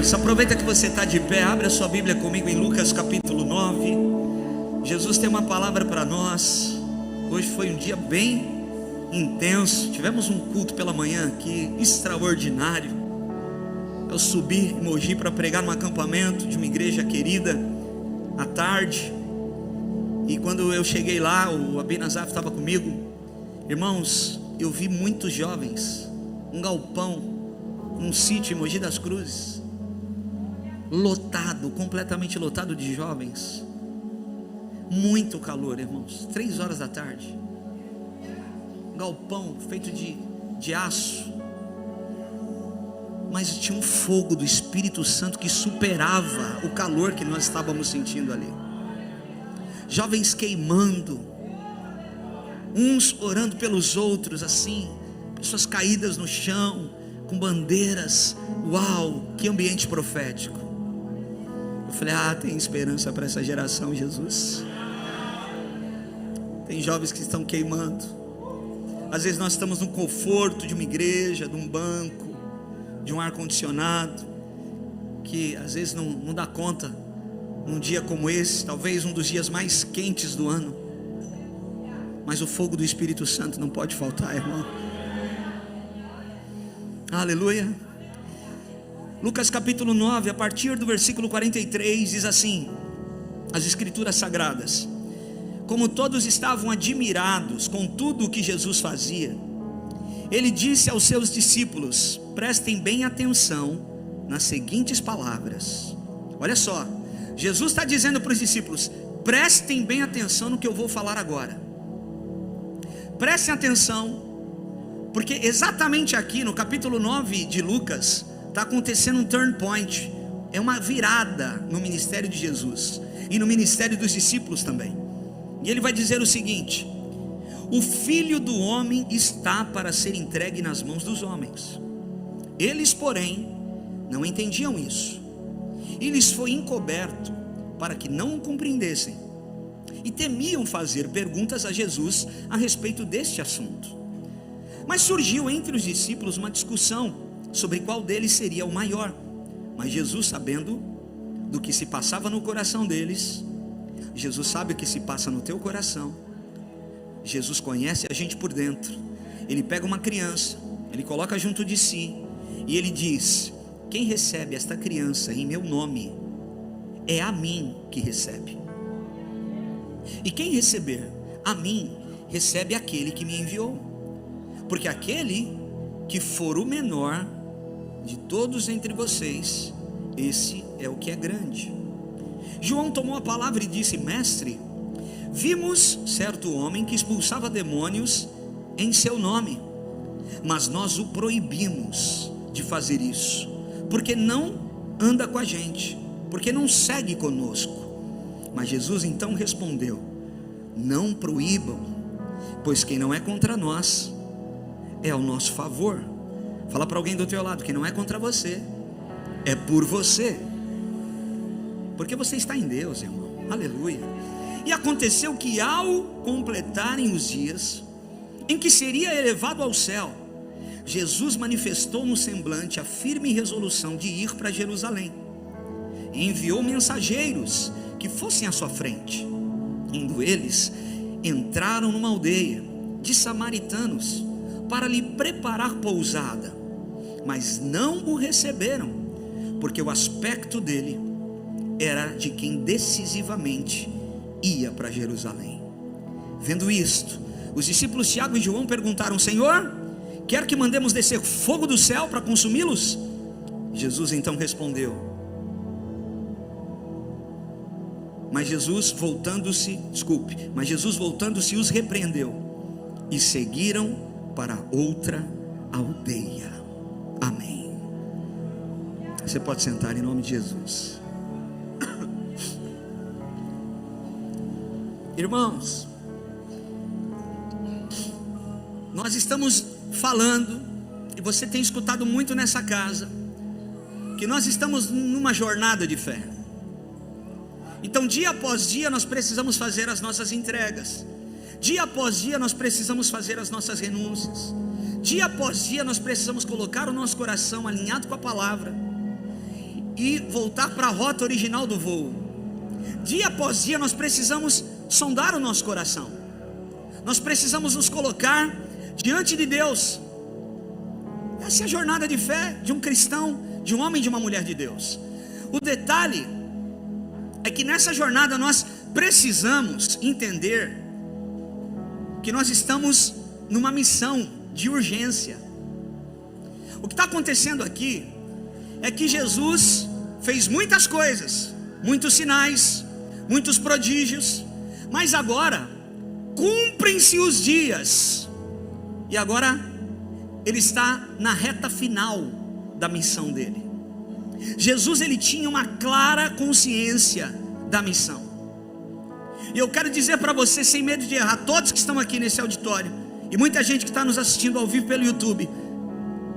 Isso, aproveita que você está de pé, abre a sua Bíblia comigo em Lucas capítulo 9. Jesus tem uma palavra para nós. Hoje foi um dia bem intenso. Tivemos um culto pela manhã aqui, extraordinário. Eu subi em Mogi para pregar num acampamento de uma igreja querida à tarde. E quando eu cheguei lá, o Abinazaf estava comigo. Irmãos, eu vi muitos jovens, um galpão, num sítio em Mogi das Cruzes, lotado, completamente lotado de jovens. Muito calor, irmãos, 3 horas da tarde. Galpão feito de aço, mas tinha um fogo do Espírito Santo que superava o calor que nós estávamos sentindo ali. Jovens queimando, uns orando pelos outros, assim, pessoas caídas no chão, com bandeiras. Uau, que ambiente profético. Eu falei, tem esperança para essa geração, Jesus. Tem jovens que estão queimando. Às vezes nós estamos no conforto de uma igreja, de um banco, de um ar-condicionado, que às vezes não dá conta, num dia como esse, talvez um dos dias mais quentes do ano. Mas o fogo do Espírito Santo não pode faltar, irmão. Aleluia. Lucas capítulo 9, a partir do versículo 43, diz assim, as escrituras sagradas: como todos estavam admirados com tudo o que Jesus fazia, ele disse aos seus discípulos: prestem bem atenção nas seguintes palavras. Olha só, Jesus está dizendo para os discípulos: prestem bem atenção no que eu vou falar agora. Prestem atenção, porque exatamente aqui no capítulo 9 de Lucas está acontecendo um turn point. É uma virada no ministério de Jesus e no ministério dos discípulos também. E ele vai dizer o seguinte: o Filho do Homem está para ser entregue nas mãos dos homens. Eles, porém, não entendiam isso, e lhes foi encoberto para que não o compreendessem, e temiam fazer perguntas a Jesus a respeito deste assunto. Mas surgiu entre os discípulos uma discussão sobre qual deles seria o maior. Mas Jesus, sabendo do que se passava no coração deles, Jesus sabe o que se passa no teu coração. Jesus conhece a gente por dentro. Ele pega uma criança, ele coloca junto de si, e ele diz: quem recebe esta criança em meu nome, é a mim que recebe. E quem receber a mim, recebe aquele que me enviou. Porque aquele que for o menor de todos entre vocês, esse é o que é grande. João tomou a palavra e disse: mestre, vimos certo homem que expulsava demônios em seu nome, mas nós o proibimos de fazer isso, porque não anda com a gente, porque não segue conosco. Mas Jesus então respondeu: não proíbam, pois quem não é contra nós é ao nosso favor. Fala para alguém do teu lado: quem não é contra você é por você, porque você está em Deus, irmão. Aleluia. E aconteceu que ao completarem os dias em que seria elevado ao céu, Jesus manifestou no semblante a firme resolução de ir para Jerusalém, e enviou mensageiros que fossem à sua frente. Indo eles, entraram numa aldeia de samaritanos para lhe preparar pousada, mas não o receberam, porque o aspecto dele era de quem decisivamente ia para Jerusalém. Vendo isto, os discípulos Tiago e João perguntaram: Senhor, quer que mandemos descer fogo do céu para consumi-los? Jesus então respondeu, mas Jesus voltando-se os repreendeu, e seguiram para outra aldeia. Amém. Você pode sentar em nome de Jesus. Irmãos, nós estamos falando, e você tem escutado muito nessa casa, que nós estamos numa jornada de fé. Então dia após dia nós precisamos fazer as nossas entregas, dia após dia nós precisamos fazer as nossas renúncias, dia após dia nós precisamos colocar o nosso coração alinhado com a palavra, e voltar para a rota original do voo. Dia após dia nós precisamos sondar o nosso coração. Nós precisamos nos colocar diante de Deus. Essa é a jornada de fé de um cristão, de um homem e de uma mulher de Deus. O detalhe é que nessa jornada nós precisamos entender que nós estamos numa missão de urgência. O que está acontecendo aqui é que Jesus fez muitas coisas, muitos sinais, muitos prodígios, mas agora cumprem-se os dias, e agora ele está na reta final da missão dele. Jesus, ele tinha uma clara consciência da missão, e eu quero dizer para você, sem medo de errar, todos que estão aqui nesse auditório, e muita gente que está nos assistindo ao vivo pelo YouTube,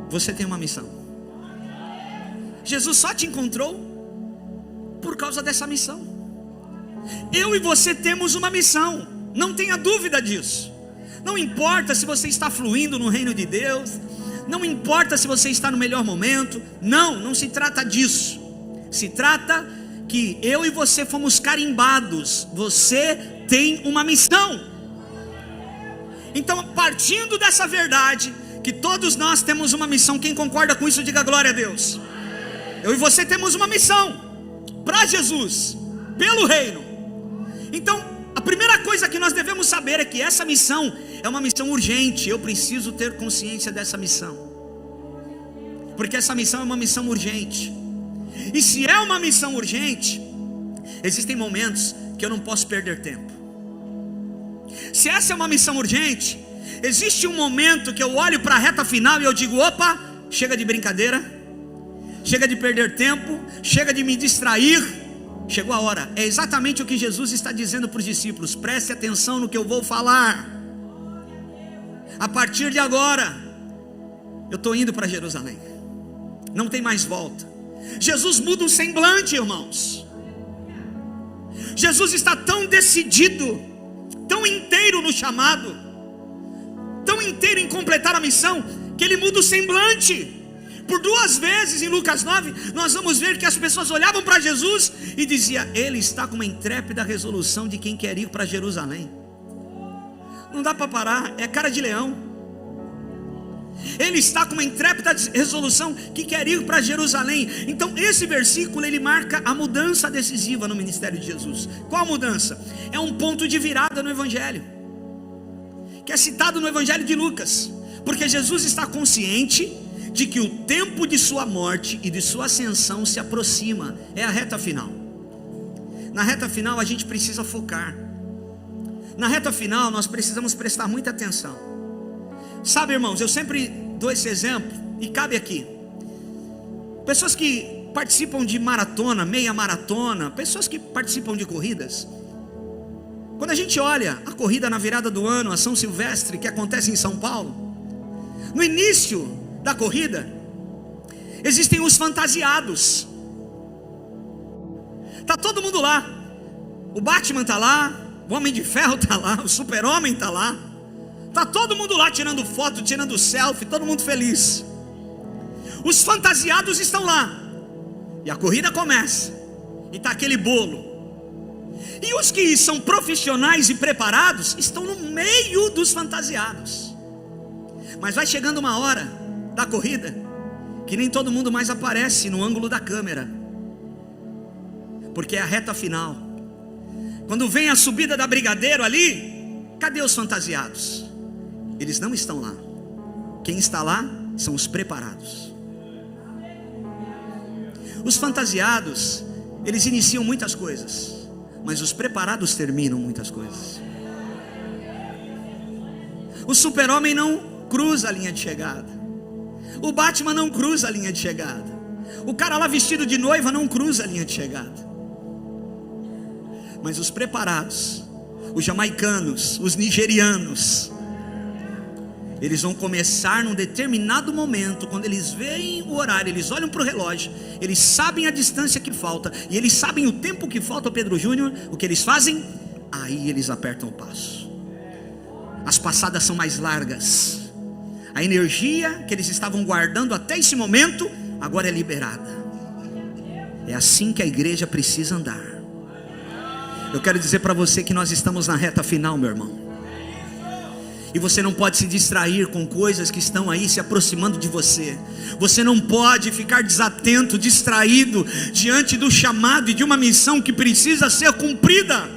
você tem uma missão. Jesus só te encontrou por causa dessa missão. Eu e você temos uma missão, não tenha dúvida disso. Não importa se você está fluindo no reino de Deus, não importa se você está no melhor momento, não se trata disso. Se trata que eu e você fomos carimbados, você tem uma missão. Então, partindo dessa verdade, que todos nós temos uma missão, quem concorda com isso, diga glória a Deus. Eu e você temos uma missão para Jesus, pelo reino. Então, a primeira coisa que nós devemos saber é que essa missão é uma missão urgente. Eu preciso ter consciência dessa missão, porque essa missão é uma missão urgente. E se é uma missão urgente, existem momentos que eu não posso perder tempo. Se essa é uma missão urgente, existe um momento que eu olho para a reta final e eu digo: opa, chega de brincadeira, chega de perder tempo, chega de me distrair, chegou a hora. É exatamente o que Jesus está dizendo para os discípulos: preste atenção no que eu vou falar. A partir de agora, eu estou indo para Jerusalém, não tem mais volta. Jesus muda o semblante, irmãos. Jesus está tão decidido, tão inteiro no chamado, tão inteiro em completar a missão, que ele muda o semblante. Por 2 vezes em Lucas 9, nós vamos ver que as pessoas olhavam para Jesus e diziam: ele está com uma intrépida resolução de quem quer ir para Jerusalém. Não dá para parar, é cara de leão. Ele está com uma intrépida resolução que quer ir para Jerusalém. Então esse versículo, ele marca a mudança decisiva no ministério de Jesus. Qual a mudança? É um ponto de virada no Evangelho, que é citado no Evangelho de Lucas, porque Jesus está consciente de que o tempo de sua morte e de sua ascensão se aproxima. É a reta final. Na reta final a gente precisa focar. Na reta final nós precisamos prestar muita atenção. Sabe, irmãos, eu sempre dou esse exemplo e cabe aqui. Pessoas que participam de maratona, meia maratona, pessoas que participam de corridas, quando a gente olha a corrida na virada do ano, a São Silvestre, que acontece em São Paulo, no início da corrida, existem os fantasiados. Está todo mundo lá. O Batman está lá, o Homem de Ferro está lá, o Super-Homem está lá. Está todo mundo lá tirando foto, tirando selfie, todo mundo feliz. Os fantasiados estão lá, e a corrida começa, e está aquele bolo. E os que são profissionais e preparados estão no meio dos fantasiados. Mas vai chegando uma hora da corrida que nem todo mundo mais aparece no ângulo da câmera, porque é a reta final. Quando vem a subida da Brigadeiro ali, cadê os fantasiados? Eles não estão lá. Quem está lá são os preparados. Os fantasiados, eles iniciam muitas coisas, mas os preparados terminam muitas coisas. O Super-Homem não cruza a linha de chegada, o Batman não cruza a linha de chegada, o cara lá vestido de noiva não cruza a linha de chegada. Mas os preparados, os jamaicanos, os nigerianos, eles vão começar num determinado momento. Quando eles veem o horário, eles olham para o relógio, eles sabem a distância que falta, e eles sabem o tempo que falta ao Pedro Júnior. O que eles fazem? Aí eles apertam o passo. As passadas são mais largas. A energia que eles estavam guardando até esse momento, agora é liberada. É assim que a igreja precisa andar. Eu quero dizer para você que nós estamos na reta final, meu irmão. E você não pode se distrair com coisas que estão aí se aproximando de você. Você não pode ficar desatento, distraído diante do chamado e de uma missão que precisa ser cumprida.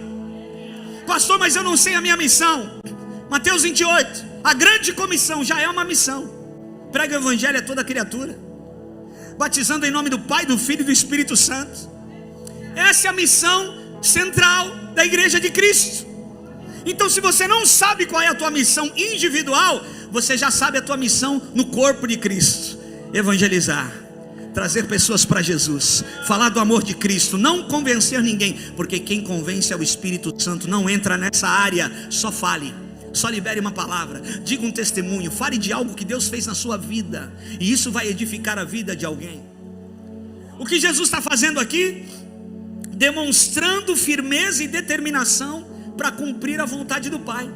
Pastor, mas eu não sei a minha missão. Mateus 28, a grande comissão já é uma missão. Prega o evangelho a toda criatura, batizando em nome do Pai, do Filho e do Espírito Santo. Essa é a missão central da igreja de Cristo. Então, se você não sabe qual é a tua missão individual, você já sabe a tua missão no corpo de Cristo: evangelizar, trazer pessoas para Jesus, falar do amor de Cristo, não convencer ninguém, porque quem convence é o Espírito Santo. Não entra nessa área, só fale, só libere uma palavra, diga um testemunho, fale de algo que Deus fez na sua vida, e isso vai edificar a vida de alguém. O que Jesus está fazendo aqui? Demonstrando firmeza e determinação para cumprir a vontade do Pai.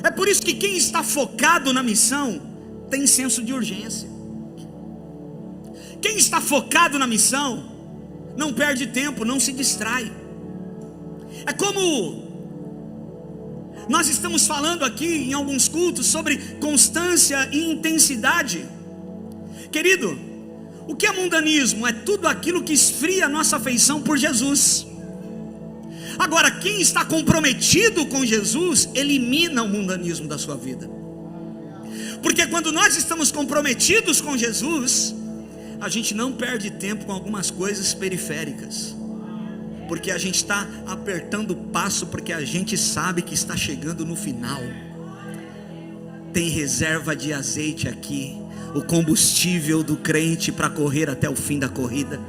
É por isso que quem está focado na missão tem senso de urgência. Quem está focado na missão não perde tempo, não se distrai. É como nós estamos falando aqui em alguns cultos sobre constância e intensidade. Querido, o que é mundanismo? É tudo aquilo que esfria a nossa afeição por Jesus. Agora, quem está comprometido com Jesus, elimina o mundanismo da sua vida. Porque quando nós estamos comprometidos com Jesus, a gente não perde tempo com algumas coisas periféricas, porque a gente está apertando o passo, porque a gente sabe que está chegando no final. Tem reserva de azeite aqui, o combustível do crente para correr até o fim da corrida.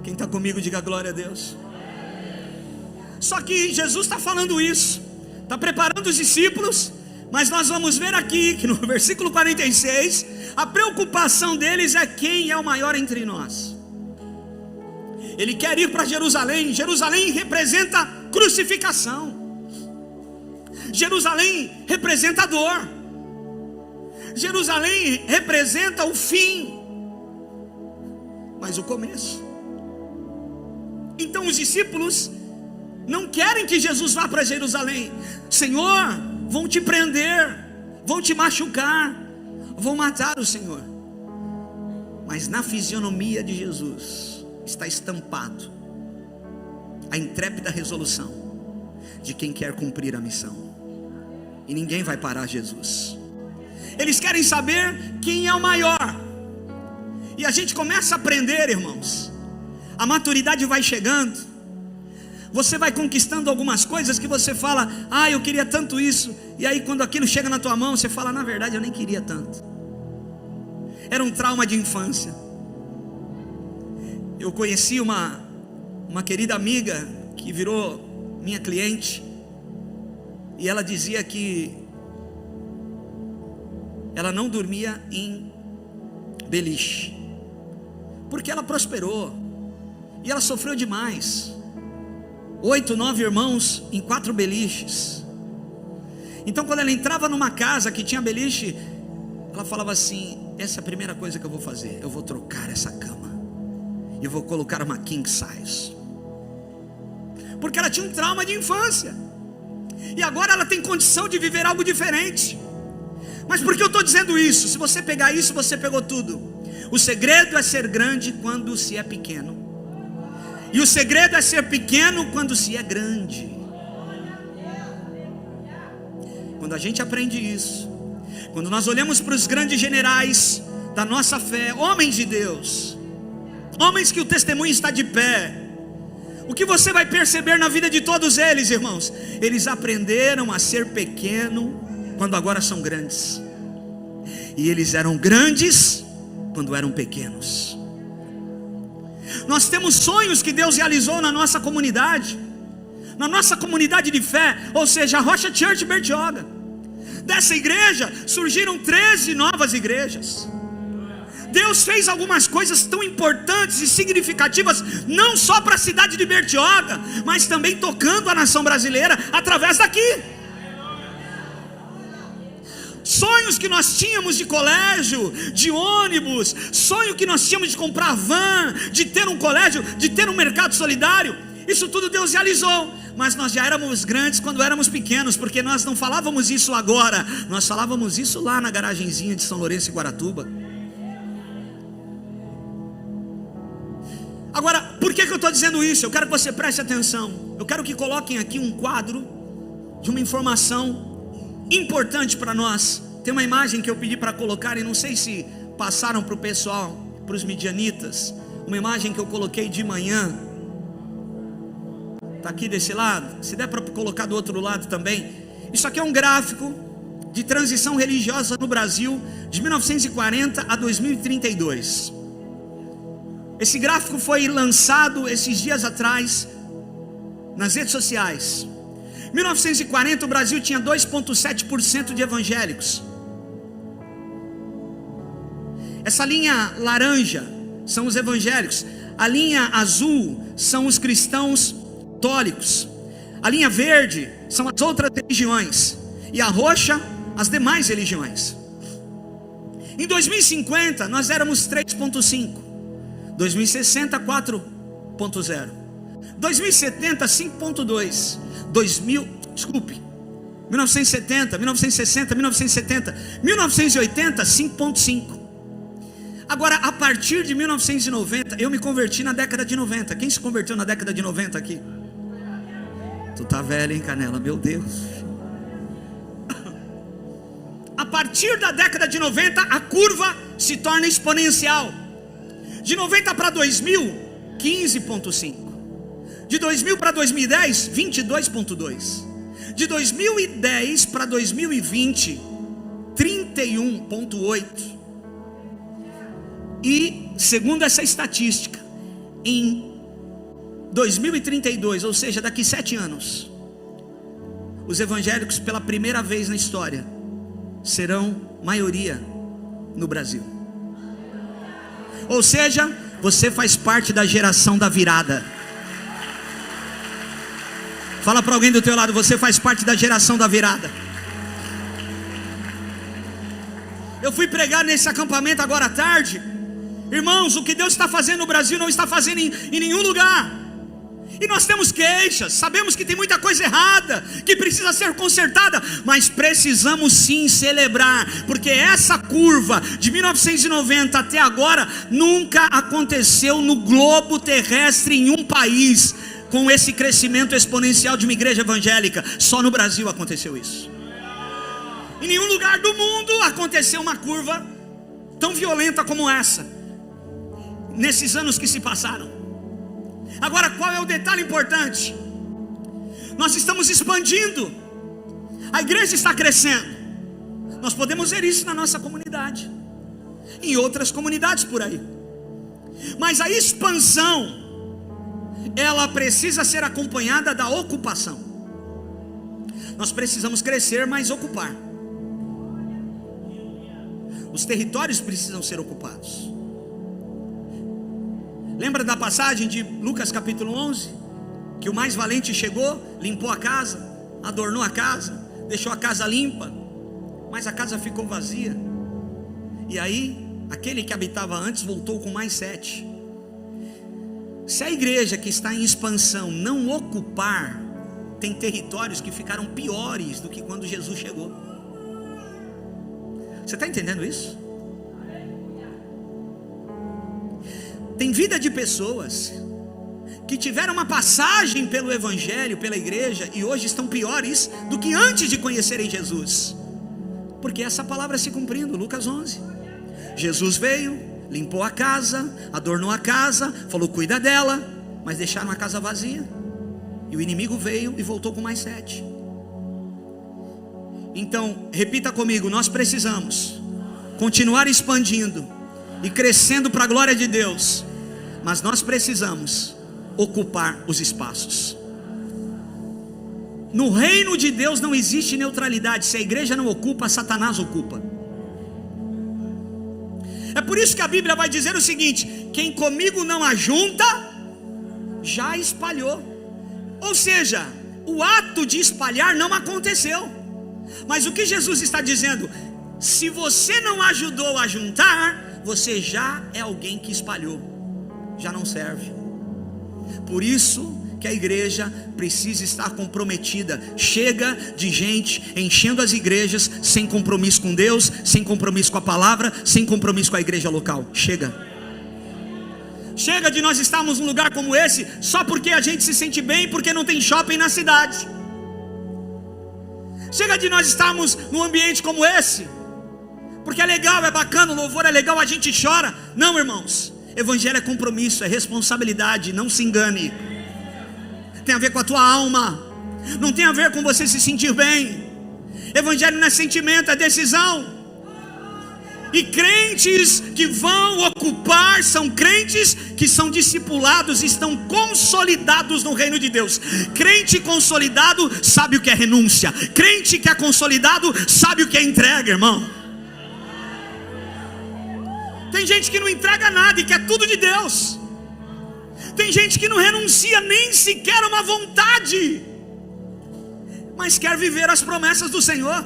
Quem está comigo, diga glória a Deus. Só que Jesus está falando isso, está preparando os discípulos, mas nós vamos ver aqui que no versículo 46, a preocupação deles é quem é o maior entre nós. Ele quer ir para Jerusalém. Jerusalém representa crucificação, Jerusalém representa a dor, Jerusalém representa o fim, mas o começo. Então os discípulos não querem que Jesus vá para Jerusalém. Senhor, vão te prender, vão te machucar, vão matar o Senhor. Mas na fisionomia de Jesus está estampado a intrépida resolução de quem quer cumprir a missão. E ninguém vai parar Jesus. Eles querem saber quem é o maior. E a gente começa a aprender, irmãos. A maturidade vai chegando. Você vai conquistando algumas coisas que você fala: ah, eu queria tanto isso. E aí quando aquilo chega na tua mão, você fala: na verdade eu nem queria tanto. Era um trauma de infância. Eu conheci uma querida amiga que virou minha cliente, e ela dizia que ela não dormia em beliche, porque ela prosperou, e ela sofreu demais. 8, 9 irmãos em 4 beliches. Então quando ela entrava numa casa que tinha beliche, ela falava assim: essa é a primeira coisa que eu vou fazer, eu vou trocar essa cama, eu vou colocar uma king size. Porque ela tinha um trauma de infância, e agora ela tem condição de viver algo diferente. Mas por que eu estou dizendo isso? Se você pegar isso, você pegou tudo. O segredo é ser grande quando se é pequeno, e o segredo é ser pequeno quando se é grande. Quando a gente aprende isso, quando nós olhamos para os grandes generais da nossa fé, homens de Deus, homens que o testemunho está de pé, o que você vai perceber na vida de todos eles, irmãos? Eles aprenderam a ser pequeno quando agora são grandes, e eles eram grandes quando eram pequenos. Nós temos sonhos que Deus realizou na nossa comunidade, na nossa comunidade de fé, ou seja, a Rocha Church Bertioga. Dessa igreja surgiram 13 novas igrejas. Deus fez algumas coisas tão importantes e significativas, não só para a cidade de Bertioga, mas também tocando a nação brasileira através daqui. sonhos que nós tínhamos de colégio, de ônibus, sonho que nós tínhamos de comprar van, de ter um colégio, de ter um mercado solidário, isso tudo Deus realizou. Mas nós já éramos grandes quando éramos pequenos, porque nós não falávamos isso agora, nós falávamos isso lá na garagenzinha de São Lourenço e Guaratuba. Agora, por que eu estou dizendo isso? Eu quero que você preste atenção. Eu quero que coloquem aqui um quadro de uma informação importante para nós. Tem uma imagem que eu pedi para colocar, e não sei se passaram para o pessoal, para os midianitas. Uma imagem que eu coloquei de manhã. Está aqui desse lado. Se der para colocar do outro lado também. Isso aqui é um gráfico de transição religiosa no Brasil, de 1940 a 2032. Esse gráfico foi lançado esses dias atrás nas redes sociais. 1940 o Brasil tinha 2,7% de evangélicos. Essa linha laranja são os evangélicos. A linha azul são os cristãos católicos. A linha verde são as outras religiões. E a roxa, as demais religiões. Em 2050 nós éramos 3,5. 2060 4,0. 2070 5,2. 1970, 1960, 1970, 1980 5,5. Agora, a partir de 1990, eu me converti na década de 90. Quem se converteu na década de 90 aqui? Tu tá velho, hein, Canela? Meu Deus. A partir da década de 90, a curva se torna exponencial. De 90 para 2000, 15,5. De 2000 para 2010, 22,2. De 2010 para 2020, 31,8. E segundo essa estatística, em 2032, ou seja, daqui 7 anos, os evangélicos pela primeira vez na história serão maioria no Brasil. Ou seja, você faz parte da geração da virada. Fala para alguém do teu lado, você faz parte da geração da virada. Eu fui pregar nesse acampamento agora à tarde. Irmãos, o que Deus está fazendo no Brasil não está fazendo em nenhum lugar. E nós temos queixas, sabemos que tem muita coisa errada, que precisa ser consertada, mas precisamos sim celebrar, porque essa curva de 1990 até agora nunca aconteceu no globo terrestre em um país com esse crescimento exponencial de uma igreja evangélica. Só no Brasil aconteceu isso. Em nenhum lugar do mundo aconteceu uma curva tão violenta como essa, nesses anos que se passaram. Agora, qual é o detalhe importante? Nós estamos expandindo, a igreja está crescendo. Nós podemos ver isso na nossa comunidade, em outras comunidades por aí. Mas a expansão, ela precisa ser acompanhada da ocupação. Nós precisamos crescer, mas ocupar. Os territórios precisam ser ocupados. Lembra da passagem de Lucas capítulo 11? Que o mais valente chegou, limpou a casa, adornou a casa, deixou a casa limpa, mas a casa ficou vazia. E aí, aquele que habitava antes voltou com mais 7. Se a igreja que está em expansão não ocupar, tem territórios que ficaram piores do que quando Jesus chegou. Você está entendendo isso? Tem vida de pessoas que tiveram uma passagem pelo evangelho, pela igreja, e hoje estão piores do que antes de conhecerem Jesus, porque essa palavra se cumprindo. Lucas 11, Jesus veio, limpou a casa, adornou a casa, falou cuida dela, mas deixaram a casa vazia, e o inimigo veio e voltou com mais 7. Então, repita comigo, nós precisamos continuar expandindo e crescendo para a glória de Deus, mas nós precisamos ocupar os espaços. No reino de Deus não existe neutralidade. Se a igreja não ocupa, Satanás ocupa. É por isso que a Bíblia vai dizer o seguinte: quem comigo não ajunta, já espalhou. Ou seja, o ato de espalhar não aconteceu. Mas o que Jesus está dizendo? Se você não ajudou a juntar, você já é alguém que espalhou, já não serve. Por isso que a igreja precisa estar comprometida. Chega de gente enchendo as igrejas sem compromisso com Deus, sem compromisso com a palavra, sem compromisso com a igreja local. Chega de nós estarmos num lugar como esse só porque a gente se sente bem, porque não tem shopping na cidade. Chega de nós estarmos num ambiente como esse porque é legal, é bacana, o louvor é legal, a gente chora. Não, irmãos, evangelho é compromisso, é responsabilidade. Não se engane. Tem a ver com a tua alma, não tem a ver com você se sentir bem. Evangelho não é sentimento, é decisão. E crentes que vão ocupar são crentes que são discipulados, estão consolidados no reino de Deus. Crente consolidado sabe o que é renúncia. Crente que é consolidado sabe o que é entrega, irmão. Tem gente que não entrega nada e quer tudo de Deus. Tem gente que não renuncia nem sequer uma vontade, mas quer viver as promessas do Senhor.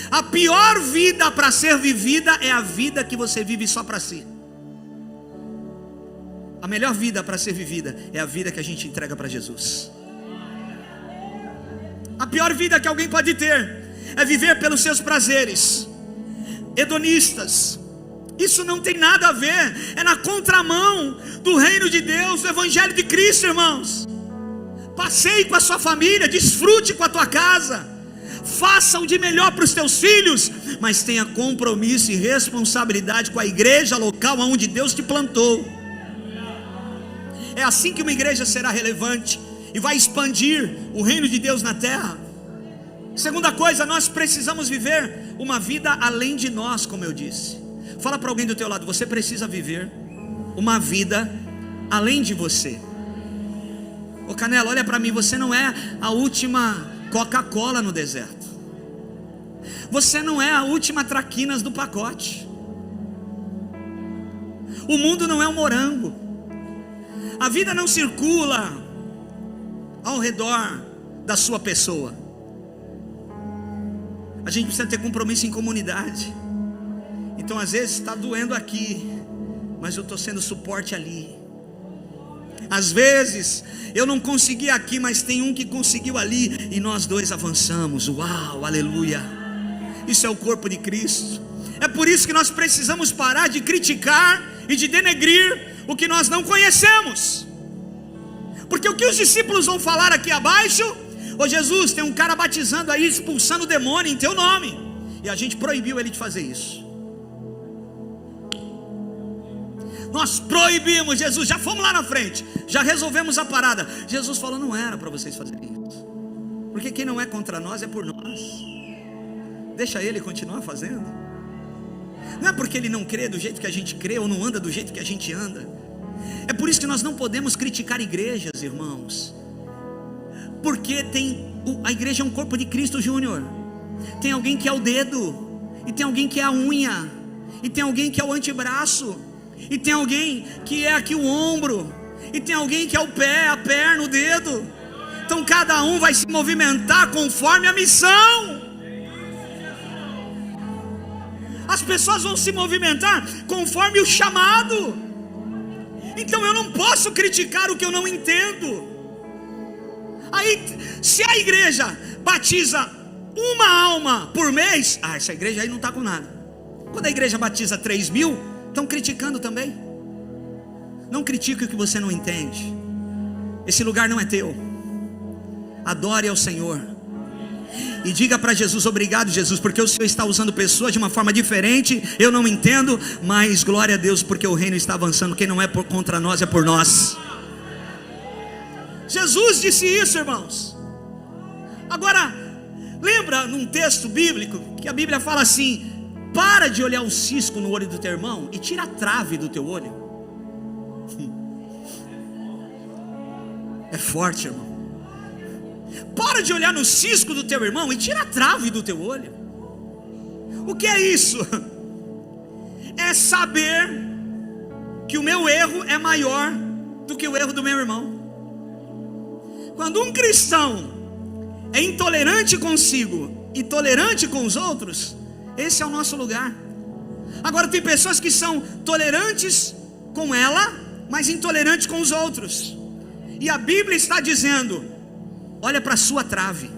A pior vida para ser vivida é a vida que você vive só para si. A melhor vida para ser vivida é a vida que a gente entrega para Jesus. A pior vida que alguém pode ter é viver pelos seus prazeres hedonistas. Isso não tem nada a ver, é na contramão do reino de Deus, do evangelho de Cristo, irmãos. Passeie com a sua família, desfrute com a tua casa, faça o de melhor para os teus filhos, mas tenha compromisso e responsabilidade com a igreja local onde Deus te plantou. É assim que uma igreja será relevante e vai expandir o reino de Deus na terra. Segunda coisa, nós precisamos viver uma vida além de nós, como eu disse. Fala para alguém do teu lado, você precisa viver uma vida além de você. Ô Canela, olha para mim, você não é a última Coca-Cola no deserto. Você não é a última traquinas do pacote. O mundo não é um morango. A vida não circula ao redor da sua pessoa. A gente precisa ter compromisso em comunidade. Então às vezes está doendo aqui, mas eu estou sendo suporte ali. Às vezes eu não consegui aqui, mas tem um que conseguiu ali, e nós dois avançamos. Uau, aleluia. Isso é o corpo de Cristo. É por isso que nós precisamos parar de criticar e de denegrir o que nós não conhecemos. Porque o que os discípulos vão falar aqui abaixo: ô Jesus, tem um cara batizando aí, expulsando o demônio em teu nome, e a gente proibiu ele de fazer isso. Nós proibimos, Jesus, já fomos lá na frente, já resolvemos a parada. Jesus falou, não era para vocês fazerem isso, porque quem não é contra nós é por nós. Deixa ele continuar fazendo. Não é porque ele não crê do jeito que a gente crê, ou não anda do jeito que a gente anda. É por isso que nós não podemos criticar igrejas, irmãos, porque a igreja é um corpo de Cristo, Júnior. Tem alguém que é o dedo, e tem alguém que é a unha, e tem alguém que é o antebraço, e tem alguém que é aqui o ombro, e tem alguém que é o pé, a perna, o dedo. Então cada um vai se movimentar conforme a missão. As pessoas vão se movimentar conforme o chamado. Então eu não posso criticar o que eu não entendo. Aí, se a igreja batiza uma alma por mês, essa igreja aí não está com nada. Quando a igreja batiza 3.000, estão criticando também. Não critique o que você não entende. Esse lugar não é teu. Adore ao Senhor e diga para Jesus, obrigado Jesus, porque o Senhor está usando pessoas de uma forma diferente. Eu não entendo, mas glória a Deus, porque o reino está avançando. Quem não é contra nós é por nós. Jesus disse isso, irmãos. Agora, lembra num texto bíblico que a Bíblia fala assim: para de olhar o cisco no olho do teu irmão e tira a trave do teu olho. É forte, irmão. Para de olhar no cisco do teu irmão e tira a trave do teu olho. O que é isso? É saber que o meu erro é maior do que o erro do meu irmão. Quando um cristão é intolerante consigo e tolerante com os outros, Esse é o nosso lugar. Agora tem pessoas que são tolerantes com ela, mas intolerantes com os outros. E a Bíblia está dizendo: olha para a sua trave.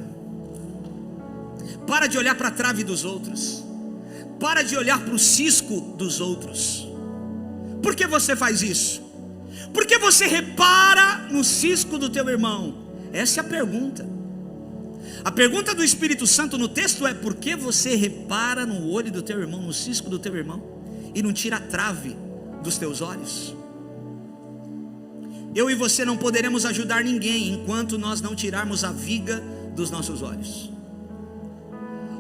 Para de olhar para a trave dos outros. Para de olhar para o cisco dos outros. Por que você faz isso? Por que você repara no cisco do teu irmão? Essa é a pergunta. A pergunta do Espírito Santo no texto é: por que você repara no olho do teu irmão, no cisco do teu irmão, e não tira a trave dos teus olhos? Eu e você não poderemos ajudar ninguém enquanto nós não tirarmos a viga dos nossos olhos.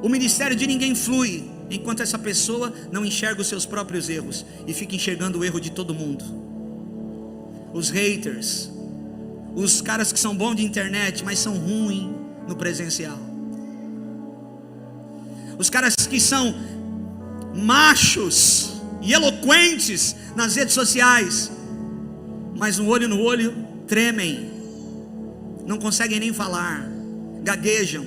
O ministério de ninguém flui enquanto essa pessoa não enxerga os seus próprios erros e fica enxergando o erro de todo mundo. Os haters, os caras que são bons de internet, mas são ruins no presencial. Os caras que são machos e eloquentes nas redes sociais, mas no olho tremem, não conseguem nem falar, gaguejam.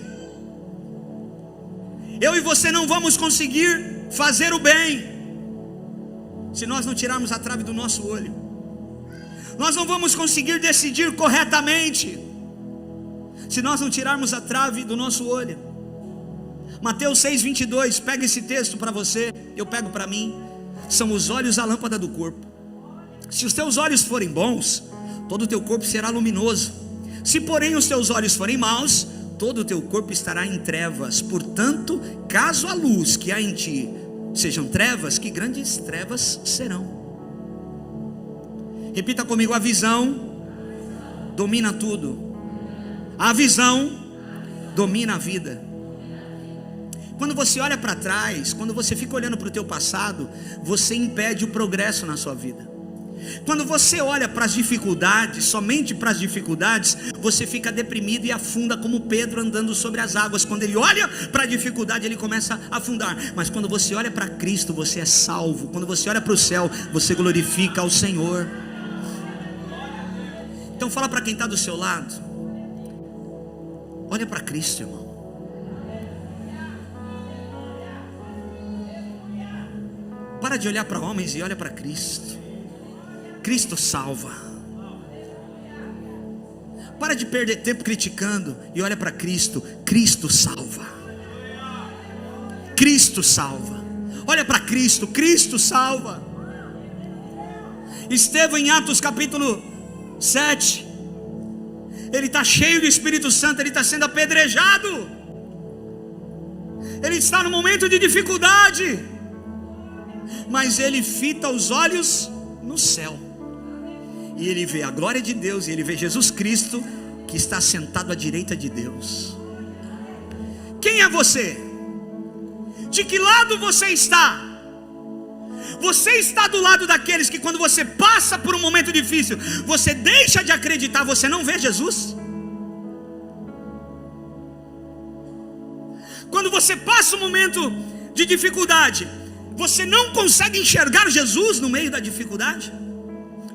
Eu e você não vamos conseguir fazer o bem se nós não tirarmos a trave do nosso olho. Nós não vamos conseguir decidir corretamente se nós não tirarmos a trave do nosso olho. Mateus 6:22, pega esse texto para você, eu pego para mim. São os olhos a lâmpada do corpo. Se os teus olhos forem bons, todo o teu corpo será luminoso. Se porém os teus olhos forem maus, todo o teu corpo estará em trevas. Portanto, caso a luz que há em ti sejam trevas, que grandes trevas serão. Repita comigo: a visão domina tudo. A visão domina a vida. Quando você olha para trás, quando você fica olhando para o teu passado, você impede o progresso na sua vida. Quando você olha para as dificuldades, somente para as dificuldades, você fica deprimido e afunda, como Pedro andando sobre as águas. Quando ele olha para a dificuldade, ele começa a afundar. Mas quando você olha para Cristo, você é salvo. Quando você olha para o céu, você glorifica ao Senhor. Então fala para quem está do seu lado: olha para Cristo, irmão. Para de olhar para homens e olha para Cristo. Cristo salva. Para de perder tempo criticando e olha para Cristo. Cristo salva. Cristo salva. Olha para Cristo. Cristo salva. Estevão, em Atos capítulo 7, ele está cheio do Espírito Santo, ele está sendo apedrejado, ele está no momento de dificuldade, mas ele fita os olhos no céu, e ele vê a glória de Deus, e ele vê Jesus Cristo, que está sentado à direita de Deus. Quem é você? De que lado você está? Você está do lado daqueles que, quando você passa por um momento difícil, você deixa de acreditar, você não vê Jesus? Quando você passa um momento de dificuldade, você não consegue enxergar Jesus no meio da dificuldade?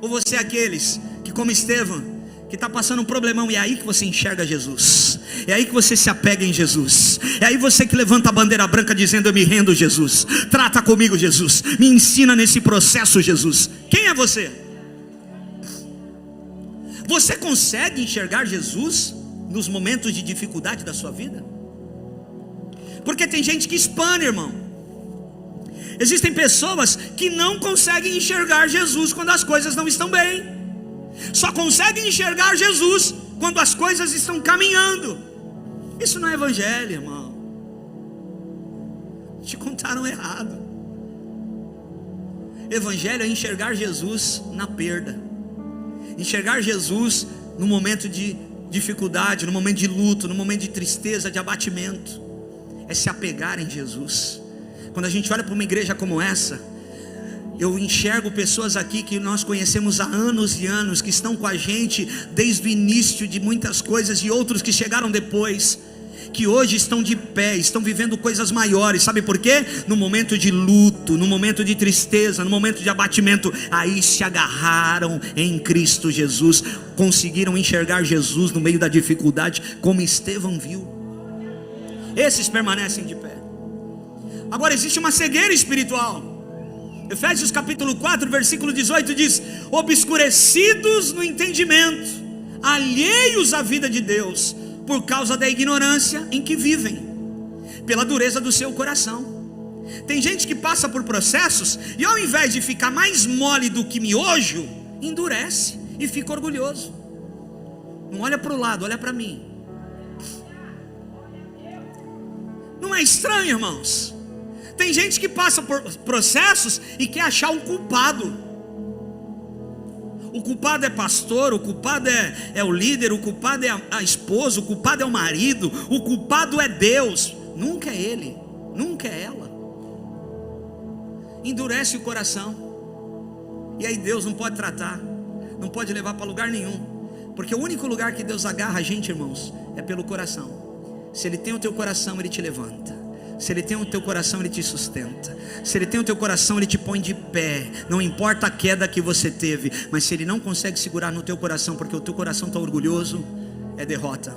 Ou você é aqueles que, como Estevão, que está passando um problemão, e é aí que você enxerga Jesus, é aí que você se apega em Jesus, é aí você que levanta a bandeira branca dizendo: eu me rendo, Jesus, trata comigo, Jesus, me ensina nesse processo, Jesus. Quem é você? Você consegue enxergar Jesus nos momentos de dificuldade da sua vida? Porque tem gente que espana, irmão. Existem pessoas que não conseguem enxergar Jesus quando as coisas não estão bem, só conseguem enxergar Jesus quando as coisas estão caminhando. Isso não é evangelho, irmão. Te contaram errado. Evangelho é enxergar Jesus na perda, enxergar Jesus no momento de dificuldade, no momento de luto, no momento de tristeza, de abatimento. É se apegar em Jesus. Quando a gente olha para uma igreja como essa, eu enxergo pessoas aqui que nós conhecemos há anos e anos, que estão com a gente desde o início de muitas coisas, e outros que chegaram depois, que hoje estão de pé, estão vivendo coisas maiores. Sabe por quê? No momento de luto, no momento de tristeza, no momento de abatimento, aí se agarraram em Cristo Jesus, conseguiram enxergar Jesus no meio da dificuldade, como Estevão viu. Esses permanecem de pé. Agora existe uma cegueira espiritual. Efésios capítulo 4, versículo 18 diz: obscurecidos no entendimento, alheios à vida de Deus, por causa da ignorância em que vivem, pela dureza do seu coração. Tem gente que passa por processos e ao invés de ficar mais mole do que miojo, endurece e fica orgulhoso. Não olha para o lado, olha para mim. Não é estranho, irmãos? Tem gente que passa por processos e quer achar um culpado. O culpado é pastor, o culpado é o líder, o culpado é a esposa, o culpado é o marido, o culpado é Deus. Nunca é ele, nunca é ela. Endurece o coração. E aí Deus não pode tratar, não pode levar para lugar nenhum. Porque o único lugar que Deus agarra a gente, irmãos, é pelo coração. Se Ele tem o teu coração, Ele te levanta. Se Ele tem o teu coração, Ele te sustenta. Se Ele tem o teu coração, Ele te põe de pé. Não importa a queda que você teve, mas se Ele não consegue segurar no teu coração, porque o teu coração está orgulhoso, é derrota.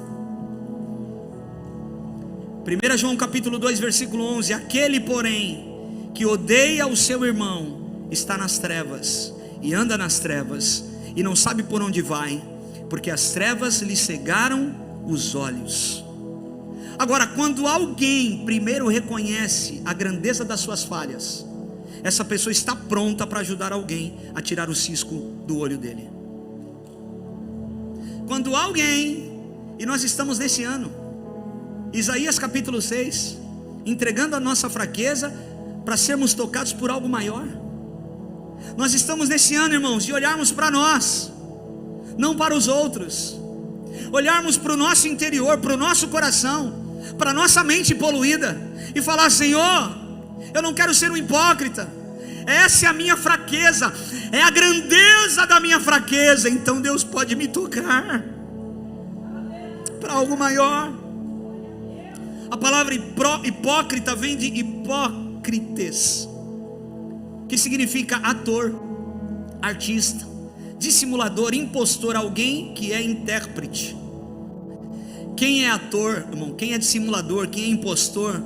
1 João capítulo 2, versículo 11: aquele porém que odeia o seu irmão está nas trevas, e anda nas trevas, e não sabe por onde vai, porque as trevas lhe cegaram os olhos. Agora, quando alguém primeiro reconhece a grandeza das suas falhas, essa pessoa está pronta para ajudar alguém a tirar o cisco do olho dele. Quando alguém, e nós estamos nesse ano, Isaías capítulo 6, entregando a nossa fraqueza para sermos tocados por algo maior. Nós estamos nesse ano, irmãos, de olharmos para nós, não para os outros, olharmos para o nosso interior, para o nosso coração, para a nossa mente poluída, e falar: Senhor, eu não quero ser um hipócrita, essa é a minha fraqueza, é a grandeza da minha fraqueza, então Deus pode me tocar para algo maior. A palavra hipócrita vem de hipócrites, que significa ator, artista, dissimulador, impostor, alguém que é intérprete. Quem é ator, irmão, quem é dissimulador, quem é impostor,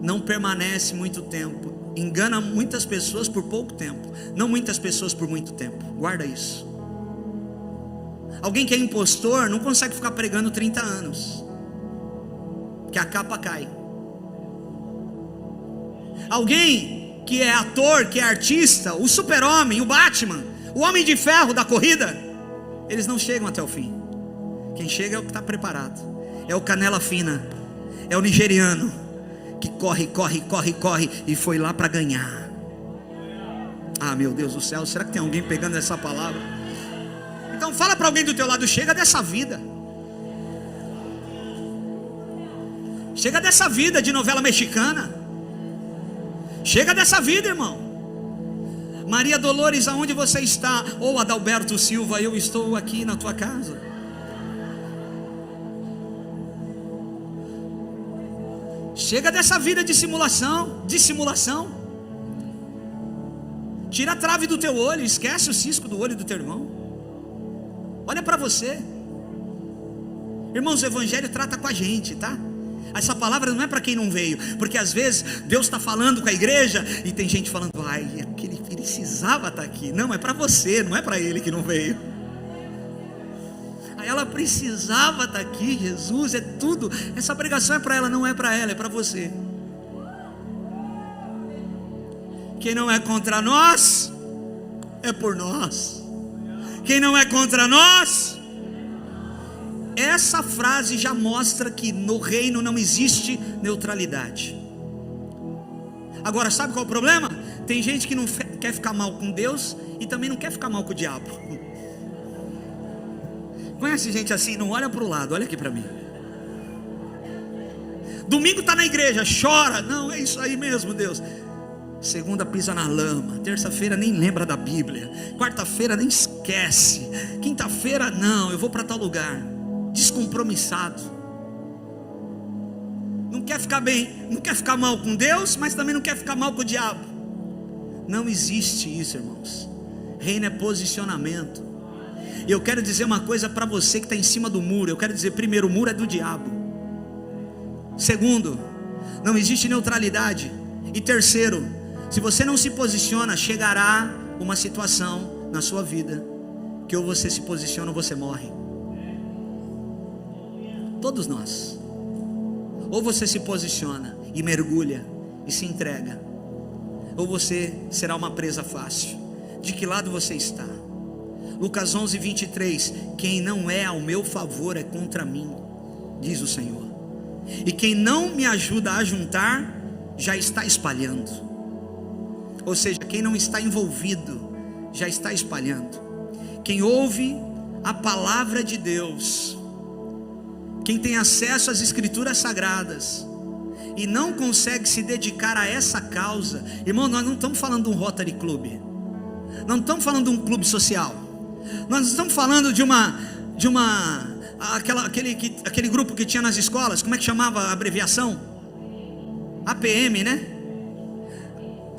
não permanece muito tempo, engana muitas pessoas por pouco tempo, não muitas pessoas por muito tempo. Guarda isso. Alguém que é impostor não consegue ficar pregando 30 anos, que a capa cai. Alguém que é ator, que é artista, o super-homem, o Batman, o Homem de Ferro da corrida, eles não chegam até o fim. Quem chega é o que está preparado, é o canela fina, é o nigeriano, que corre e foi lá para ganhar. Ah, meu Deus do céu, será que tem alguém pegando essa palavra? Então fala para alguém do teu lado: chega dessa vida. Chega dessa vida de novela mexicana. Chega dessa vida, irmão. Maria Dolores, aonde você está? Ou Adalberto Silva, eu estou aqui na tua casa. Chega dessa vida de dissimulação. Tira a trave do teu olho, esquece o cisco do olho do teu irmão. Olha para você. Irmãos, o evangelho trata com a gente, tá? Essa palavra não é para quem não veio, porque às vezes Deus está falando com a igreja e tem gente falando: ai, ele precisava estar aqui. Não, é para você, não é para ele que não veio. Ela precisava estar aqui, Jesus, é tudo. Essa pregação é para ela, não é para ela, é para você. Quem não é contra nós, é por nós. Quem não é contra nós. Essa frase já mostra que no reino não existe neutralidade. Agora, sabe qual é o problema? Tem gente que não quer ficar mal com Deus e também não quer ficar mal com o diabo. Conhece gente assim? Não olha para o lado, olha aqui para mim. Domingo está na igreja, chora. Não, é isso aí mesmo, Deus. Segunda pisa na lama, terça-feira nem lembra da Bíblia, quarta-feira nem esquece, quinta-feira não, eu vou para tal lugar. Descompromissado. Não quer ficar bem, não quer ficar mal com Deus, mas também não quer ficar mal com o diabo. Não existe isso, irmãos. Reino é posicionamento. E eu quero dizer uma coisa para você que está em cima do muro. Eu quero dizer: primeiro, o muro é do diabo. Segundo, não existe neutralidade E terceiro, se você não se posiciona, chegará uma situação na sua vida que ou você se posiciona ou você morre. Todos nós. Ou você se posiciona e mergulha e se entrega, ou você será uma presa fácil. De que lado você está? Lucas 11, 23: quem não é ao meu favor é contra mim, diz o Senhor, e quem não me ajuda a juntar, já está espalhando. Ou seja, quem não está envolvido, já está espalhando. Quem ouve a palavra de Deus, quem tem acesso às escrituras sagradas e não consegue se dedicar a essa causa, irmão, nós não estamos falando de um Rotary Club, não estamos falando de um clube social, nós estamos falando aquele grupo que tinha nas escolas, como é que chamava a abreviação? APM, né?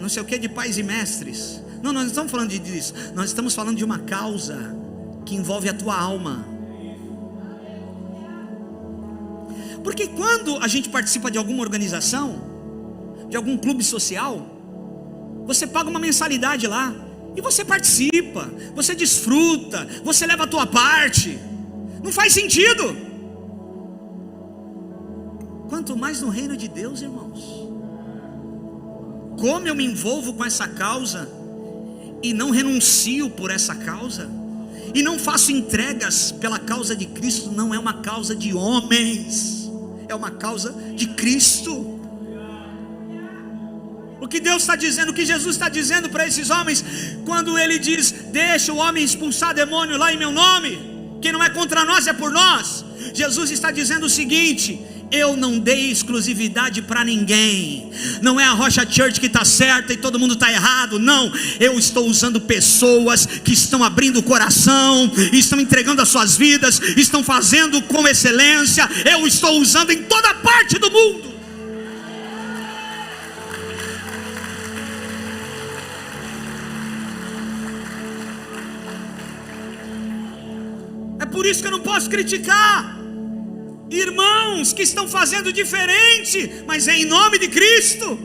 Não sei o que, de pais e mestres. Não, nós não estamos falando disso, nós estamos falando de uma causa que envolve a tua alma. Porque quando a gente participa de alguma organização, de algum clube social, você paga uma mensalidade lá, e você participa, você desfruta, você leva a tua parte. Não faz sentido. Quanto mais no reino de Deus, irmãos. Como eu me envolvo com essa causa e não renuncio por essa causa, e não faço entregas pela causa de Cristo. Não é uma causa de homens, é uma causa de Cristo. O que Deus está dizendo, o que Jesus está dizendo para esses homens, quando Ele diz: deixa o homem expulsar demônio lá em meu nome, quem não é contra nós é por nós. Jesus está dizendo o seguinte: eu não dei exclusividade para ninguém. Não é a Rocha Church que está certa e todo mundo está errado. Não, eu estou usando pessoas que estão abrindo o coração, estão entregando as suas vidas, estão fazendo com excelência. Eu estou usando em toda parte do mundo. É por isso que eu não posso criticar irmãos que estão fazendo diferente, mas é em nome de Cristo.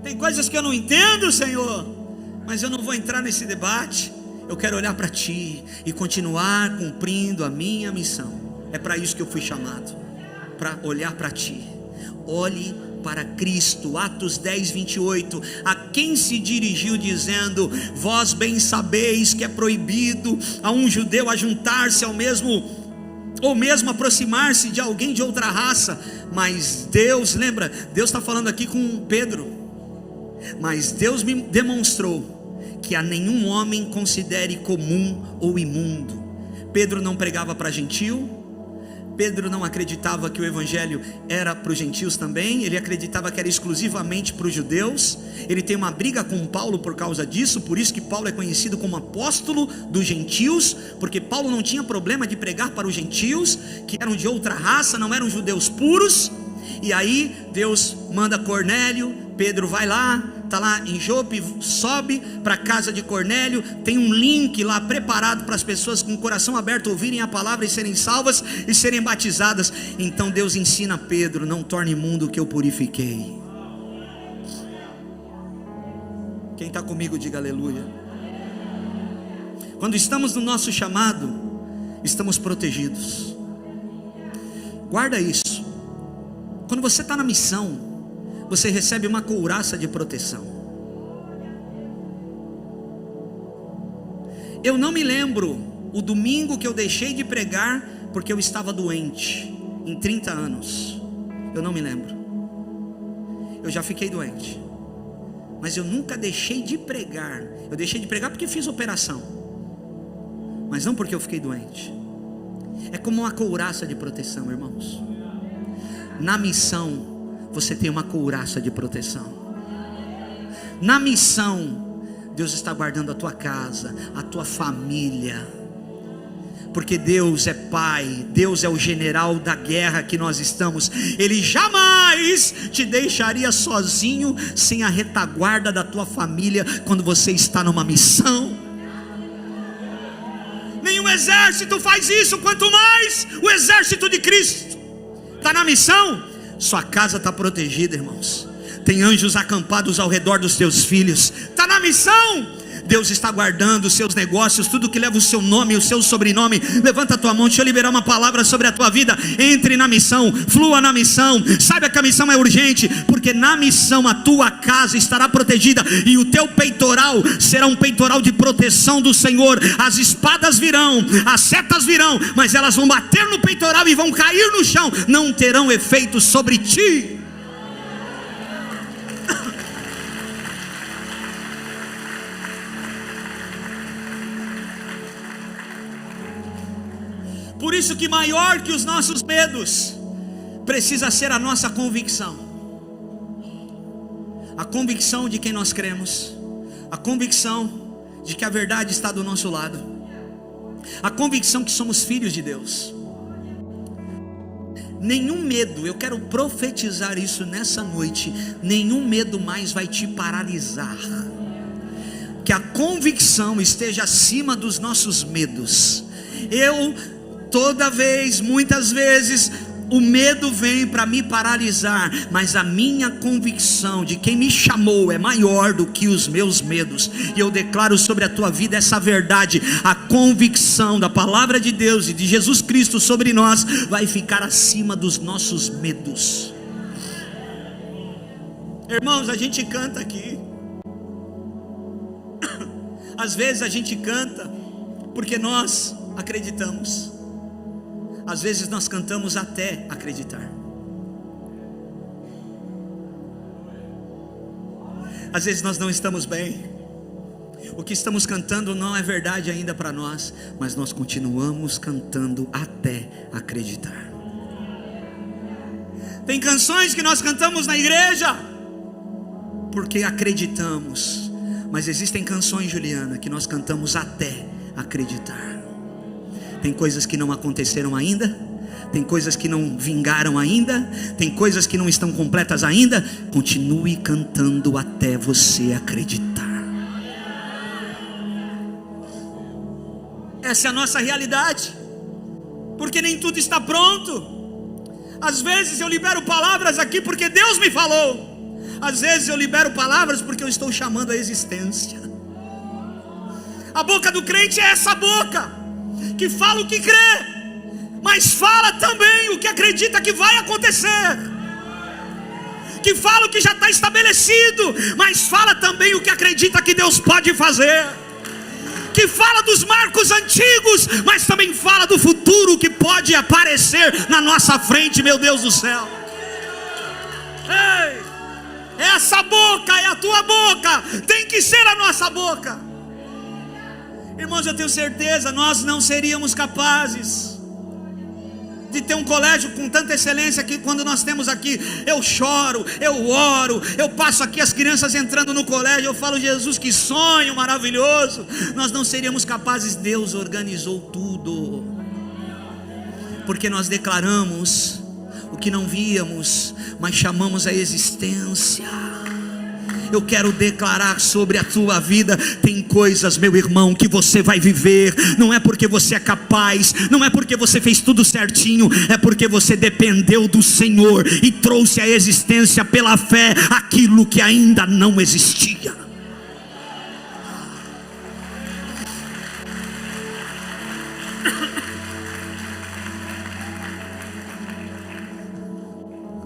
Tem coisas que eu não entendo, Senhor, mas eu não vou entrar nesse debate. Eu quero olhar para Ti e continuar cumprindo a minha missão. É para isso que eu fui chamado, para olhar para Ti. Olhe para Cristo. Atos 10, 28. A quem se dirigiu dizendo: vós bem sabeis que é proibido a um judeu ajuntar-se ao mesmo, ou mesmo aproximar-se de alguém de outra raça. Mas Deus, lembra, Deus está falando aqui com Pedro. Mas Deus me demonstrou que a nenhum homem considere comum ou imundo. Pedro não pregava para gentil. Pedro não acreditava que o evangelho era para os gentios também. Ele acreditava que era exclusivamente para os judeus. Ele tem uma briga com Paulo por causa disso. Por isso que Paulo é conhecido como apóstolo dos gentios, porque Paulo não tinha problema de pregar para os gentios, que eram de outra raça, não eram judeus puros. E aí Deus manda Cornélio. Pedro vai lá, está lá em Jope, sobe para a casa de Cornélio. Tem um link lá preparado para as pessoas com o coração aberto ouvirem a palavra e serem salvas e serem batizadas. Então Deus ensina a Pedro: não torne imundo o que eu purifiquei. Quem está comigo diga aleluia. Quando estamos no nosso chamado, estamos protegidos. Guarda isso. Quando você está na missão, você recebe uma couraça de proteção. Eu não me lembro o domingo que eu deixei de pregar porque eu estava doente, em 30 anos. Eu não me lembro. Eu já fiquei doente, mas eu nunca deixei de pregar. Eu deixei de pregar porque fiz operação, mas não porque eu fiquei doente. É como uma couraça de proteção, irmãos. Na missão, você tem uma couraça de proteção. Na missão, Deus está guardando a tua casa, a tua família, porque Deus é Pai, Deus é o general da guerra que nós estamos. Ele jamais te deixaria sozinho, sem a retaguarda da tua família, quando você está numa missão. Nenhum exército faz isso, quanto mais o exército de Cristo. Está na missão, sua casa está protegida, irmãos. Tem anjos acampados ao redor dos teus filhos. Está na missão. Deus está guardando os seus negócios, tudo que leva o seu nome e o seu sobrenome. Levanta a tua mão, deixa eu liberar uma palavra sobre a tua vida. Entre na missão, flua na missão. Saiba que a missão é urgente, porque na missão a tua casa estará protegida, e o teu peitoral será um peitoral de proteção do Senhor. As espadas virão, as setas virão, mas elas vão bater no peitoral e vão cair no chão, não terão efeito sobre ti. Por isso que maior que os nossos medos precisa ser a nossa convicção. A convicção de quem nós cremos. A convicção de que a verdade está do nosso lado. A convicção que somos filhos de Deus. Nenhum medo, eu quero profetizar isso nessa noite, nenhum medo mais vai te paralisar. Que a convicção esteja acima dos nossos medos. Toda vez, muitas vezes, o medo vem para me paralisar, mas a minha convicção de quem me chamou é maior do que os meus medos. E eu declaro sobre a tua vida essa verdade: a convicção da palavra de Deus e de Jesus Cristo sobre nós vai ficar acima dos nossos medos. Irmãos, a gente canta aqui. Às vezes a gente canta porque nós acreditamos. Às vezes nós cantamos até acreditar. Às vezes nós não estamos bem. O que estamos cantando não é verdade ainda para nós, mas nós continuamos cantando até acreditar. Tem canções que nós cantamos na igreja porque acreditamos, mas existem canções, Juliana, que nós cantamos até acreditar. Tem coisas que não aconteceram ainda, tem coisas que não vingaram ainda, tem coisas que não estão completas ainda. Continue cantando até você acreditar. Essa é a nossa realidade, porque nem tudo está pronto. Às vezes eu libero palavras aqui porque Deus me falou. Às vezes eu libero palavras porque eu estou chamando a existência. A boca do crente é essa boca que fala o que crê, mas fala também o que acredita que vai acontecer. Que fala o que já está estabelecido, mas fala também o que acredita que Deus pode fazer. Que fala dos marcos antigos, mas também fala do futuro que pode aparecer na nossa frente, meu Deus do céu. Ei, essa boca é a tua boca, tem que ser a nossa boca. Irmãos, eu tenho certeza, nós não seríamos capazes de ter um colégio com tanta excelência que quando nós temos aqui, eu choro, eu oro, eu passo aqui as crianças entrando no colégio, eu falo: Jesus, que sonho maravilhoso. Nós não seríamos capazes. Deus organizou tudo, porque nós declaramos o que não víamos, mas chamamos a existência. Eu quero declarar sobre a tua vida: tem coisas, meu irmão, que você vai viver. Não é porque você é capaz, não é porque você fez tudo certinho, é porque você dependeu do Senhor e trouxe à existência pela fé aquilo que ainda não existia.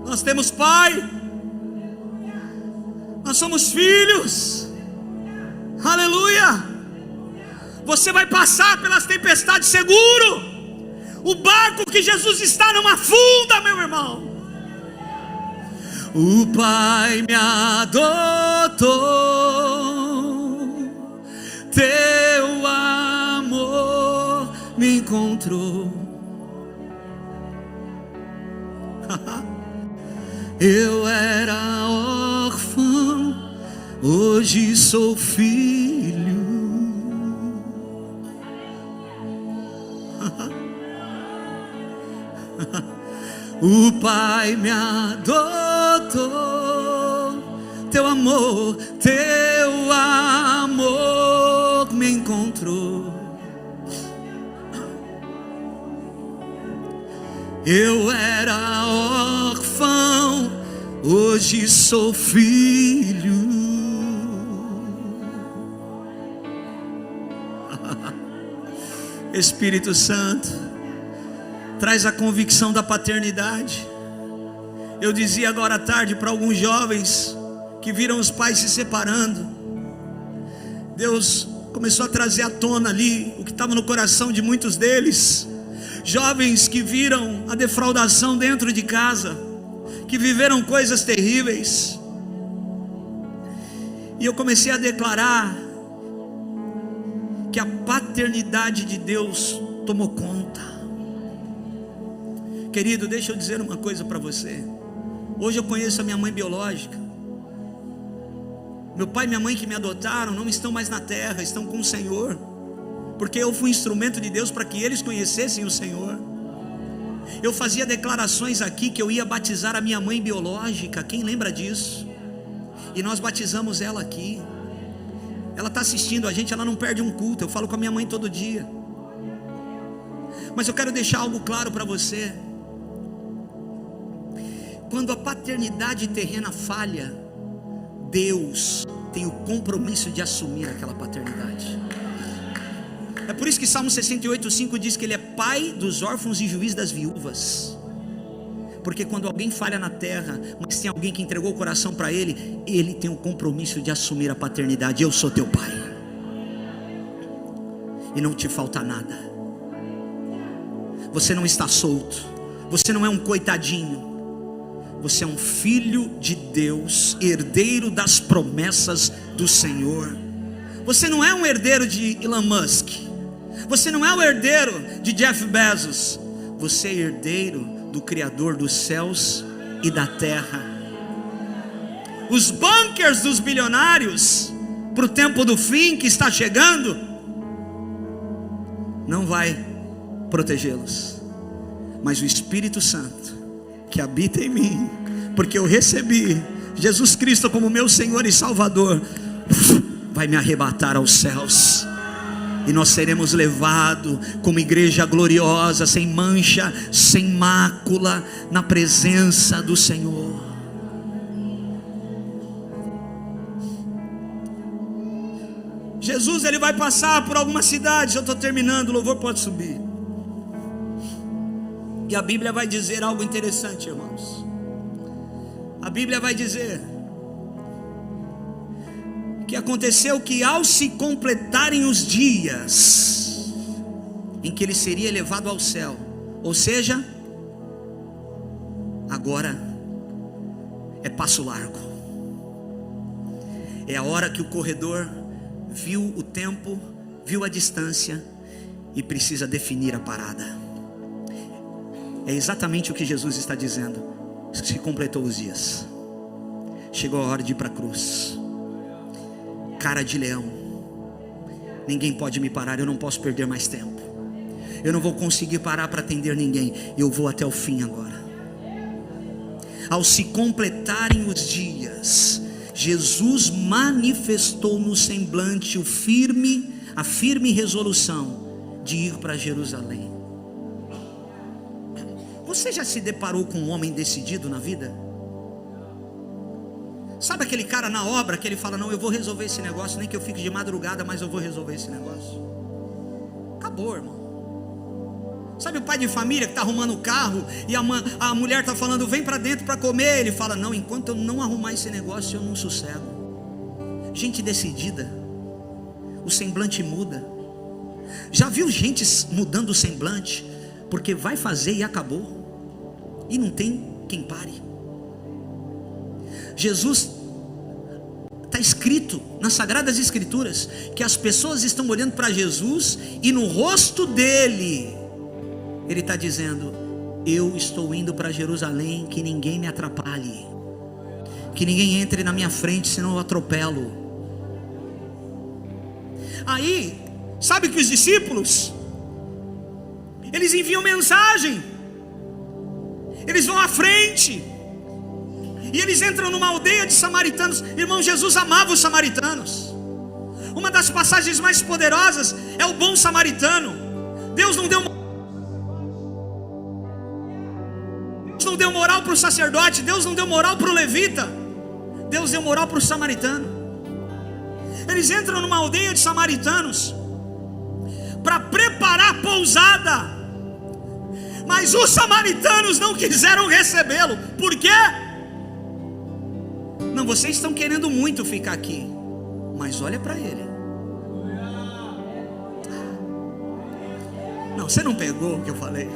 Nós temos Pai, nós somos filhos, aleluia. Você vai passar pelas tempestades seguro. O barco que Jesus está não afunda, meu irmão. O Pai me adotou, teu amor me encontrou. Eu era órfão, hoje sou filho. O Pai me adotou, teu amor me encontrou. Eu era órfão, hoje sou filho. Espírito Santo, traz a convicção da paternidade. Eu dizia agora à tarde para alguns jovens que viram os pais se separando. Deus começou a trazer à tona ali o que estava no coração de muitos deles. Jovens que viram a defraudação dentro de casa, que viveram coisas terríveis. E eu comecei a declarar que a paternidade de Deus tomou conta. Querido, deixa eu dizer uma coisa para você. Hoje eu conheço a minha mãe biológica. Meu pai e minha mãe que me adotaram não estão mais na terra, estão com o Senhor, porque eu fui instrumento de Deus para que eles conhecessem o Senhor. Eu fazia declarações aqui que eu ia batizar a minha mãe biológica. Quem lembra disso? E nós batizamos ela aqui. Ela está assistindo a gente, ela não perde um culto. Eu falo com a minha mãe todo dia. Mas eu quero deixar algo claro para você. Quando a paternidade terrena falha, Deus tem o compromisso de assumir aquela paternidade. É por isso que Salmo 68:5 diz que Ele é pai dos órfãos e juiz das viúvas. Porque quando alguém falha na terra, mas tem alguém que entregou o coração para Ele, Ele tem o compromisso de assumir a paternidade. Eu sou teu pai, e não te falta nada. Você não está solto, você não é um coitadinho. Você é um filho de Deus, herdeiro das promessas do Senhor. Você não é um herdeiro de Elon Musk, você não é o herdeiro de Jeff Bezos. Você é herdeiro do Criador dos céus e da terra. Os bunkers dos bilionários para o tempo do fim que está chegando não vai protegê-los, mas o Espírito Santo que habita em mim, porque eu recebi Jesus Cristo como meu Senhor e Salvador, vai me arrebatar aos céus. E nós seremos levados como igreja gloriosa, sem mancha, sem mácula, na presença do Senhor. Jesus, Ele vai passar por algumas cidades. Eu estou terminando, o louvor pode subir. E a Bíblia vai dizer algo interessante, irmãos. A Bíblia vai dizer que aconteceu que ao se completarem os dias em que Ele seria elevado ao céu, ou seja, agora é passo largo. É a hora que o corredor viu o tempo, viu a distância e precisa definir a parada. É exatamente o que Jesus está dizendo. Se completou os dias, chegou a hora de ir para a cruz. Cara de leão, ninguém pode me parar. Eu não posso perder mais tempo. Eu não vou conseguir parar para atender ninguém. Eu vou até o fim agora. Ao se completarem os dias, Jesus manifestou no semblante a firme resolução de ir para Jerusalém. Você já se deparou com um homem decidido na vida? Sabe aquele cara na obra que ele fala: não, eu vou resolver esse negócio, nem que eu fique de madrugada, mas eu vou resolver esse negócio. Acabou, irmão. Sabe o pai de família que está arrumando o carro e a mulher está falando: vem para dentro para comer. Ele fala: não, enquanto eu não arrumar esse negócio eu não sossego. Gente decidida, o semblante muda. Já viu gente mudando o semblante porque vai fazer e acabou, e não tem quem pare. Jesus, está escrito nas Sagradas Escrituras que as pessoas estão olhando para Jesus e no rosto dele Ele está dizendo: eu estou indo para Jerusalém, que ninguém me atrapalhe, que ninguém entre na minha frente, senão eu atropelo. Aí, sabe que os discípulos, eles enviam mensagem, eles vão à frente, e eles entram numa aldeia de samaritanos. Irmão, Jesus amava os samaritanos. Uma das passagens mais poderosas é o bom samaritano. Deus não não deu moral para o sacerdote, Deus não deu moral para o levita, Deus deu moral para o samaritano. Eles entram numa aldeia de samaritanos para preparar a pousada, mas os samaritanos não quiseram recebê-lo. Por quê? Não, vocês estão querendo muito ficar aqui, mas olha para ele. Não, você não pegou o que eu falei.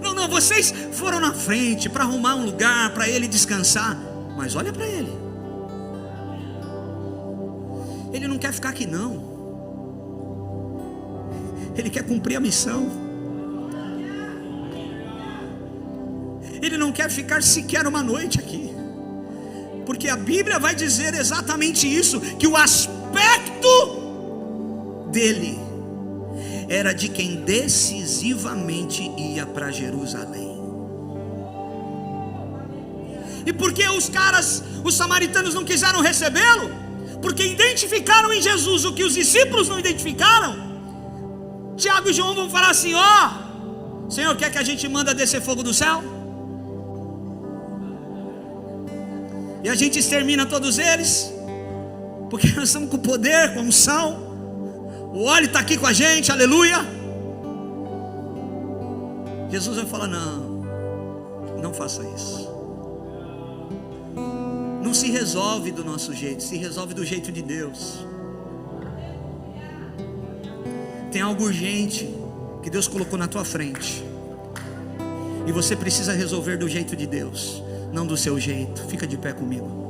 Não, vocês foram na frente para arrumar um lugar para ele descansar, mas olha para ele. Ele não quer ficar aqui não. Ele quer cumprir a missão. Ele não quer ficar sequer uma noite aqui, porque a Bíblia vai dizer exatamente isso, que o aspecto dele era de quem decisivamente ia para Jerusalém. E por que os samaritanos não quiseram recebê-lo? Porque identificaram em Jesus o que os discípulos não identificaram. Tiago e João vão falar assim: ó, Senhor, quer que a gente manda descer fogo do céu? E a gente extermina todos eles? Porque nós estamos com poder, com unção. O óleo está aqui com a gente, aleluia. Jesus vai falar: não faça isso. Não se resolve do nosso jeito, se resolve do jeito de Deus. Tem algo urgente que Deus colocou na tua frente, e você precisa resolver do jeito de Deus, não do seu jeito. Fica de pé comigo.